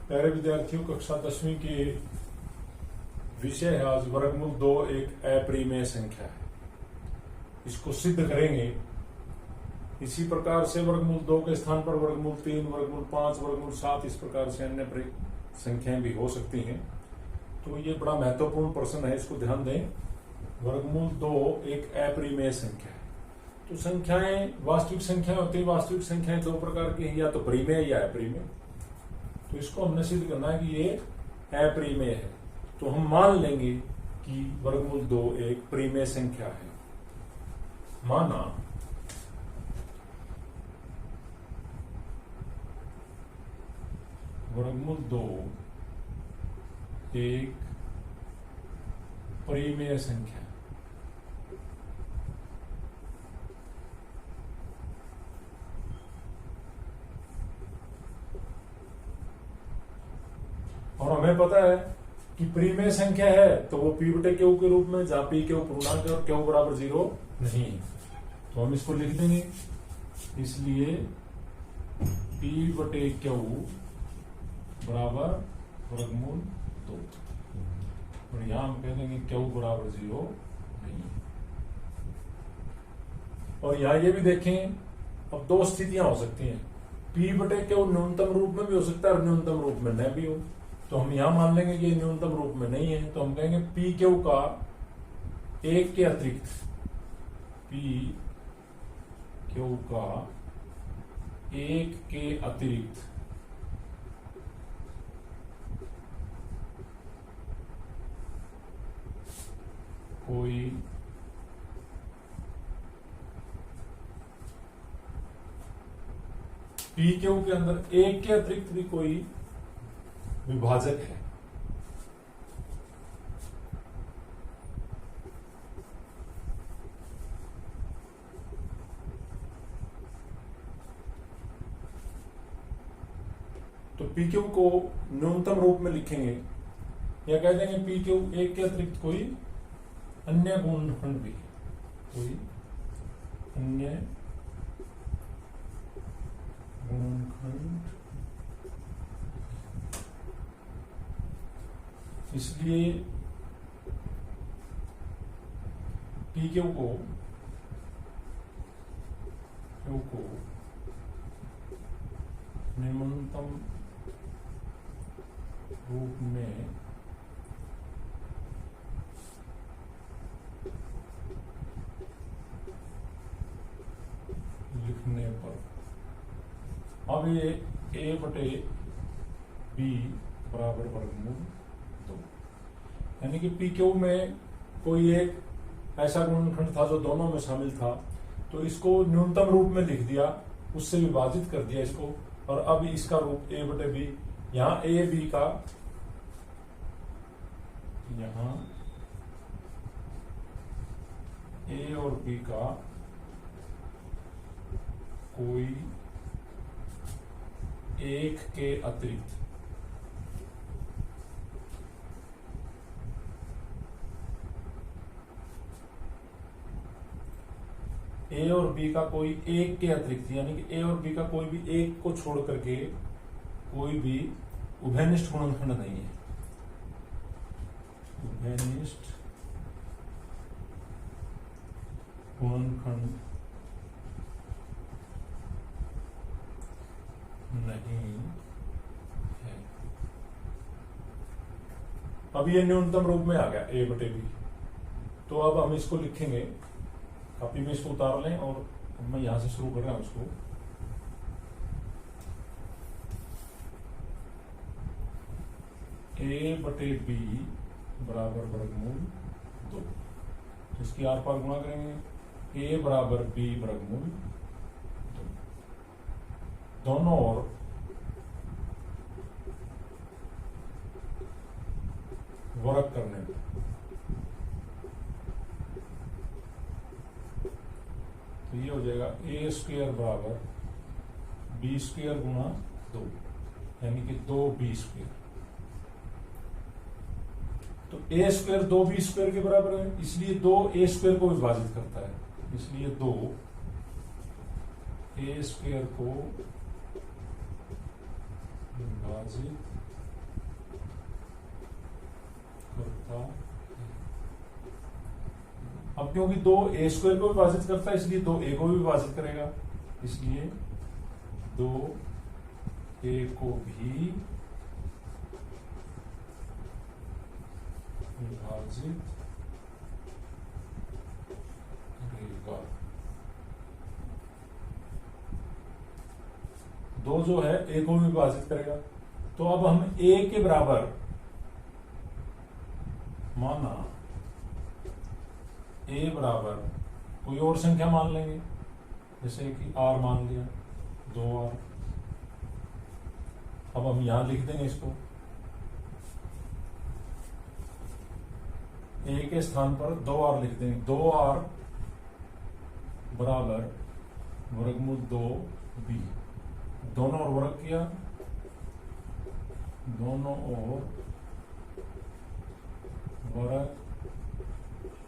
प्यारे विद्यार्थियों, कक्षा 10वीं के विषय है आज वर्गमूल 2 एक अपरिमेय संख्या है। इसको सिद्ध करेंगे। इसी प्रकार से वर्गमूल 2 के स्थान पर वर्गमूल 3, वर्गमूल 5, वर्गमूल 7 इस प्रकार से अन्य संख्याएं भी हो सकती हैं। तो ये बड़ा महत्वपूर्ण प्रश्न है, इसको ध्यान दें। वर्गमूल 2 एक अपरिमेय संख्या है। तो संख्याएं वास्तविक संख्या होती है। वास्तविक संख्याएं दो प्रकार की हैं, या तो परिमेय या अपरिमेय। तो इसको हमने सिद्ध करना है कि ये अपरिमेय है। तो हम मान लेंगे कि वर्गमूल 2 एक परिमेय संख्या है। माना वर्गमूल 2 एक परिमेय संख्या। और हमें पता है कि परिमेय संख्या है तो वो पी बटे क्यू के रूप में, जहां पी क्यू पूर्णांक है और क्यू बराबर 0 नहीं है। तो हम इसको लिख देंगे। इसलिए पी बटे क्यू बराबर वर्गमूल 2, और यहां हम कह देंगे क्यू बराबर 0 नहीं है। और यहां ये भी देखें, अब दो स्थितियां हो सकती हैं। पी बटे क्यू न्यूनतम रूप में भी हो सकता है और न्यूनतम रूप में न भी हो। तो हम यहां मान लेंगे कि न्यूनतम रूप में नहीं है। तो हम कहेंगे पी क्यू का एक के अतिरिक्त, पी क्यू का एक के अतिरिक्त कोई पी क्यू के अंदर एक के अतिरिक्त भी कोई विभाजक है। तो पी क्यू को न्यूनतम रूप में लिखेंगे, या कह देंगे पी क्यू एक के अतिरिक्त कोई अन्य गुणनखंड भी है, कोई अन्य गुणनखंड। इसलिए पी क्यू को निम्नतम रूप में लिखने पर अब ये a बटे b बराबर वर्गमूल 2, यानी कि पी क्यू में कोई एक ऐसा गुणनखंड था जो दोनों में शामिल था। तो इसको न्यूनतम रूप में लिख दिया, उससे विभाजित कर दिया इसको, और अब इसका रूप a बटे b। यहां a b का, यहां a और b का कोई एक के अतिरिक्त ए और बी का कोई एक के अतिरिक्त, यानी कि ए और बी का कोई भी एक को छोड़ करके कोई भी उभयनिष्ठ गुणनखंड नहीं है। उभयनिष्ठ गुणनखंड नहीं है। अब ये न्यूनतम रूप में आ गया a बटे b। तो अब हम इसको लिखेंगे, कॉपी में इसको उतार लें, और मैं यहां से शुरू कर रहा हूं उसको। a बटे b बराबर वर्गमूल 2। इसकी आर पार गुणा करेंगे, a बराबर b वर्गमूल 2। दोनों ओर वर्ग करने पर तो ये हो जाएगा a स्क्वायर बराबर b स्क्वायर गुणा 2, यानी कि 2b स्क्वायर। तो a स्क्वायर 2b स्क्वायर के बराबर है, इसलिए 2a स्क्वायर को विभाजित करता है। इसलिए 2a स्क्वायर को विभाजित संख्या है। अब क्योंकि 2a² को विभाजित करता है इसलिए 2a को भी विभाजित करेगा, इसलिए 2a को भी विभाजित करेगा। 2 जो है a को भी विभाजित करेगा। तो अब हम a के बराबर माना a बराबर कोई और संख्या मान लेंगे, जैसे कि r मान लिया, 2r। अब हम यहां लिख देंगे इसको, a के स्थान पर 2r लिख देंगे। 2r बराबर वर्गमूल 2b, दोनों ओर वर्ग किया, दोनों ओर वर्ग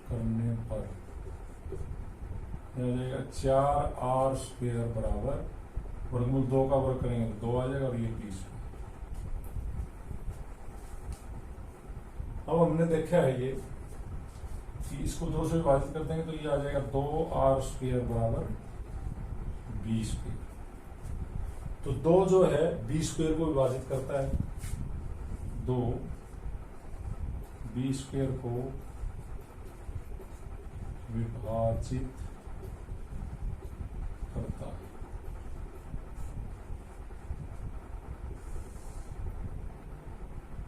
करने पर यह हो जाएगा 4r² बराबर वर्गमूल 2 का वर्ग करेंगे तो 2 आ जाएगा और ये 20। अब हमने देखा है ये कि इसको 2 से विभाजित कर देंगे तो ये आ जाएगा 2r² बराबर 20। तो 2 जो है 20² को विभाजित करता है, 2 20² को विभाजित करता है।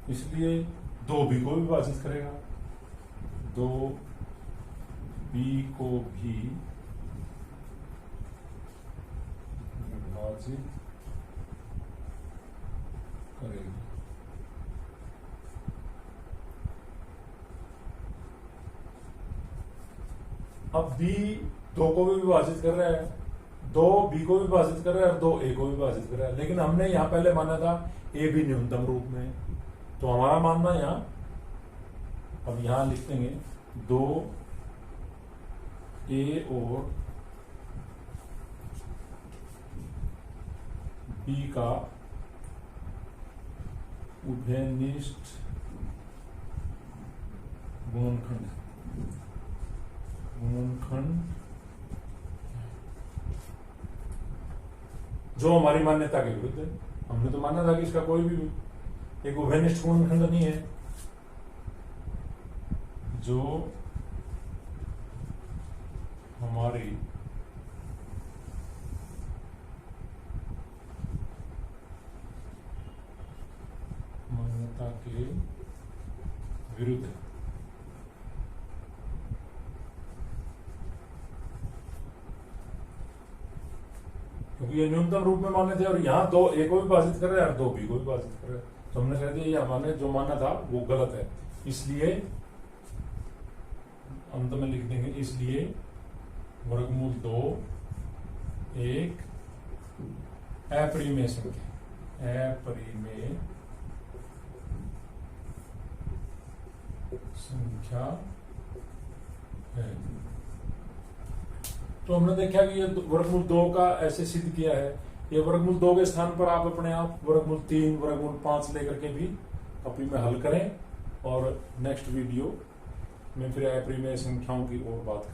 इसलिए 2b को विभाजित करेगा, 2b को भी विभाजित करेगा। अब b 2 को भी विभाजित कर रहा है, 2b को भी विभाजित कर रहा है और 2a को भी विभाजित कर रहा है, लेकिन हमने यहां पहले माना था a भी न्यूनतम रूप में, तो हमारा मानना यहां, अब यहां लिख देंगे 2a और b का उभयनिष्ठ गुणनखंड जो हमारी मान्यता के विरुद्ध है। हमने तो माना था कि इसका कोई भी एक उभयनिष्ठ गुणनखंड नहीं है, जो हमारी मान्यता के विरुद्ध है। क्योंकि ये न्यूनतम रूप में माने थे और यहाँ 2a को विभाजित कर रहे हैं और 2b को विभाजित कर रहे हैं, तो हमने कह दिया ये हमारे जो माना था वो गलत है। इसलिए अंत में लिख देंगे, इसलिए वर्गमूल 2 एक अपरिमेय संख्या है। तो हमने देखा कि ये वर्गमूल 2 का ऐसे सिद्ध किया है। ये वर्गमूल 2 के स्थान पर आप अपने आप वर्गमूल 3, वर्गमूल 5 लेकर के भी कॉपी में हल करें और नेक्स्ट वीडियो में फिर अपरिमेय संख्याओं की और बात करें।